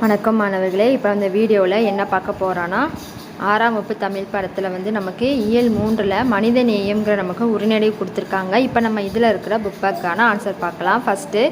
வணக்கம் மாணவர்களே. இப்போ இந்த வீடியோவில் என்ன பார்க்க போகிறோன்னா, 6ஆம் வகுப்பு தமிழ் பாடத்தில் வந்து நமக்கு இயல் 3ல் மனித நேயம்ங்கிற நமக்கு உரைநடை கொடுத்துருக்காங்க. இப்போ நம்ம இதில் இருக்கிற புக்கான ஆன்சர் பார்க்கலாம். ஃபஸ்ட்டு,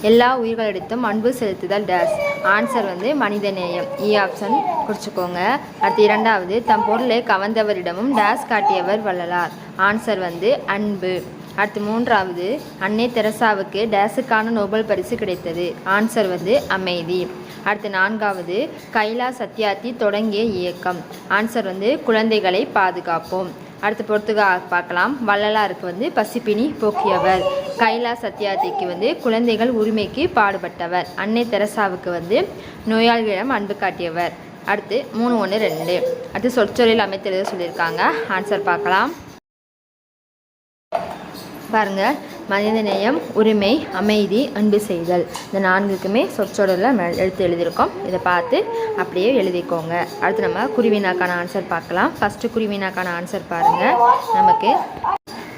எல்லா உயிர்களிடத்தும் அன்பு செலுத்துதல் டேஸ். ஆன்சர் வந்து மனித நேயம், ஆப்ஷன் குறிச்சிக்கோங்க. அடுத்து இரண்டாவது, தம் பொருளை கவர்ந்தவரிடமும் டேஸ் காட்டியவர் வள்ளலார். ஆன்சர் வந்து அன்பு. அடுத்து மூன்றாவது, அன்னை தெரசாவுக்கு டேஸுக்கான நோபல் பரிசு கிடைத்தது. ஆன்சர் வந்து அமைதி. அடுத்து நான்காவது, கைலா சத்யார்த்தி தொடங்கிய இயக்கம். ஆன்சர் வந்து குழந்தைகளை பாதுகாப்போம். அடுத்து பார்க்கலாம். வள்ளலாருக்கு வந்து பசிப்பினி போக்கியவர். கைலா சத்யார்த்திக்கு வந்து குழந்தைகள் உரிமைக்கு பாடுபட்டவர். அன்னை தெரசாவுக்கு வந்து நோயாளிகளிடம் அன்பு காட்டியவர். அடுத்து 3-1-2. அடுத்து சொற்சொல்லில் அமைத்தெழுத சொல்லியிருக்காங்க. ஆன்சர் பார்க்கலாம். பாருங்கள், மனிதநேயம், உரிமை, அமைதி, அன்பு செய்தல், இந்த 4க்குமே சொற்றொடரில் எடுத்து எழுதியிருக்கோம். இதை பார்த்து அப்படியே எழுதிக்கோங்க. அடுத்து நம்ம குருவினாக்கான ஆன்சர் பார்க்கலாம். ஃபஸ்ட்டு குருவினாக்கான ஆன்சர் பாருங்கள். நமக்கு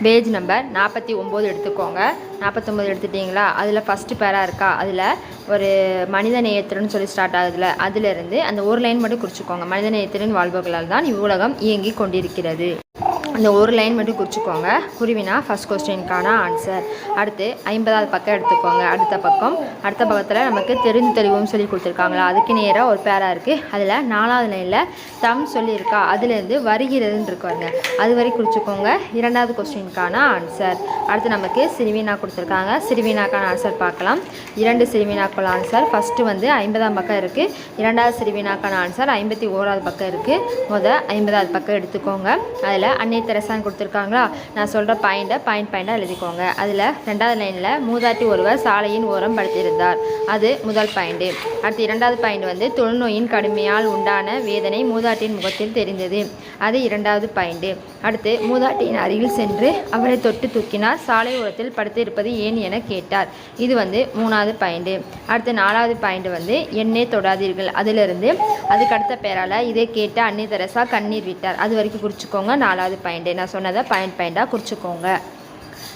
பேஜ் நம்பர் 49 எடுத்துக்கோங்க. 49 எடுத்துட்டிங்களா? அதில் ஃபஸ்ட்டு பேராக இருக்கா, அதில் ஒரு மனித நேயத்திறன் சொல்லி ஸ்டார்ட் ஆகுதுல, அதிலிருந்து அந்த ஒரு லைன் மட்டும் குறிச்சிக்கோங்க. மனித நேயத்திறன் வாழ்வுகளால் தான் இவ்வுலகம் இயங்கி கொண்டிருக்கிறது. அந்த ஒரு லைன் மட்டும் குறிச்சிக்கோங்க. குருவினா ஃபஸ்ட் கொஸ்டினுக்கான ஆன்சர். அடுத்து 50வது பக்கம் எடுத்துக்கோங்க. அடுத்த பக்கத்தில் நமக்கு தெரிந்து தெளிவும் சொல்லி கொடுத்துருக்காங்களா, அதுக்கு நேராக ஒரு பேரா இருக்குது. அதில் 4வது லைனில் தம் சொல்லியிருக்கா, அதுலேருந்து வருகிறதுன்னு இருக்குவாங்க, அது வரை குறிச்சிக்கோங்க. 2வது கொஸ்டினுக்கான ஆன்சர். அடுத்து நமக்கு சிறுவினா கொடுத்துருக்காங்க. சிறுவினாக்கான ஆன்சர் பார்க்கலாம். 2 சிறுவினாக்கள் ஆன்சர். ஃபஸ்ட்டு வந்து 50ஆம் பக்கம் இருக்குது. 2வது சிறுவினாக்கான ஆன்சர் 51வது பக்கம் இருக்குது. 50வது பக்கம் எடுத்துக்கோங்க. அதில் அன்னை தெரசான்னு கொடுத்துருக்காங்களா, நான் சொல்கிற பாயிண்டாக எழுதிக்கோங்க. அதில் 2வது லைனில் மூதாட்டி ஒருவர் சாலையின் ஓரம் படுத்திருந்தார், அது முதல் பாயிண்ட்டு. அடுத்து 2வது பாயிண்ட் வந்து தொழுநோயின் கடுமையால் உண்டான வேதனை மூதாட்டியின் முகத்தில் தெரிந்தது, அது 2வது பாயிண்ட்டு. அடுத்து மூதாட்டியின் அருகில் சென்று அவரை தொட்டு தூக்கினார், சாலை ஓரத்தில் படுத்து இருப்பது ஏன் என கேட்டார், இது வந்து 3வது பாயிண்ட்டு. அடுத்து 4வது பாயிண்ட் வந்து என்னை தொடாதீர்கள், அதிலிருந்து அதுக்கு அடுத்த பேரால் இதை கேட்ட அன்னை தெரசா கண்ணீர் விட்டார், அது வரைக்கும் குறிச்சிக்கோங்க. 4வது பாயிண்ட்டு நான் சொன்னதை பாயிண்டாக குறிச்சிக்கோங்க.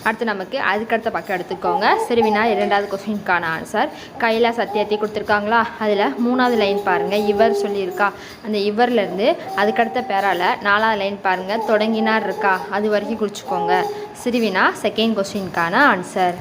அடுத்து நமக்கு அதுக்கடுத்த பக்கம் எடுத்துக்கோங்க. சிறுவினா 2வது கொஸ்டினுக்கான ஆன்சர். கைலா சத்யார்த்தி கொடுத்துருக்காங்களா, அதில் 3வது லைன் பாருங்கள், இவர் சொல்லியிருக்கா, அந்த இவர்லேருந்து அதுக்கடுத்த பேரால் 4வது லைன் பாருங்கள், தொடங்கினார் இருக்கா, அது வரைக்கும் குறிச்சிக்கோங்க. சிறுவினா செகண்ட் கொஸ்டினுக்கான ஆன்சர்.